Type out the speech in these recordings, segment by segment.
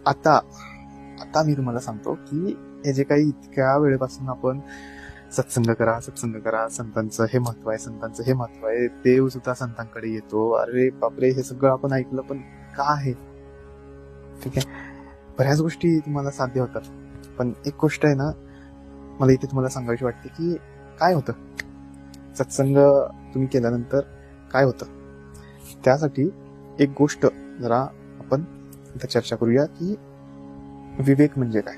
आता आता मी तुम्हाला सांगतो की हे जे काही इतक्या वेळेपासून आपण सत्संग करा सत्संग करा, संतांचं हे महत्व आहे, संतांचं हे महत्व आहे, देव सुद्धा संतांकडे येतो, अरे बापरे, हे सगळं आपण ऐकलं, पण का आहे? ठीक आहे, बऱ्याच गोष्टी तुम्हाला साध्य होतात, पण एक गोष्ट आहे ना, मला इथे तुम्हाला सांगायची वाटते की काय होतं सत्संग तुम्ही केल्यानंतर, काय होतं. त्यासाठी एक गोष्ट जरा आपण इथे चर्चा करूया की विवेक म्हणजे काय,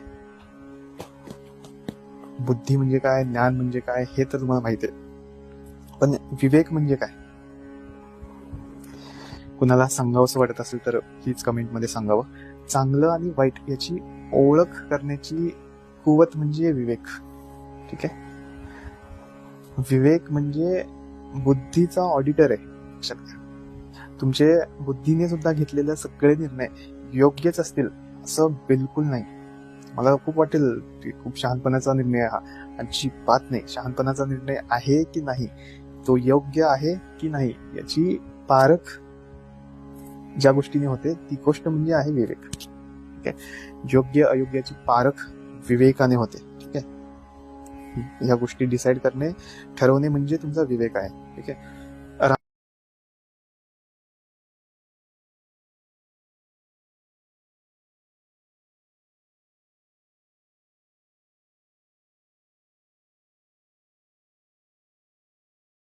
बुद्धी म्हणजे काय, ज्ञान म्हणजे काय, हे तर तुम्हाला माहिती आहे, पण विवेक म्हणजे काय? कुणाला सांगावंसं वाटत असेल तर प्लीज कमेंटमध्ये सांगावं. चांगलं आणि वाईट याची ओळख करण्याची कुवत म्हणजे विवेक. ठीक आहे, विवेक म्हणजे बुद्धीचा ऑडिटर आहे. लक्षात घ्या, तुमचे बुद्धीने सुद्धा घेतलेले सगळे निर्णय योग्यच असतील असं बिलकुल नाही. मला खूप वाटेल की खूप शहाणपणाचा निर्णय हा, अजिबात नाही. शहाणपणाचा निर्णय आहे की नाही, तो योग्य आहे की नाही याची पारख ज्या गोष्टीने होते ती गोष्ट म्हणजे आहे विवेक. ठीक आहे, योग्य अयोग्याची पारख विवेकाने होते. ठीक आहे, या गोष्टी डिसाईड करणे, ठरवणे म्हणजे तुमचा विवेक आहे. ठीक आहे,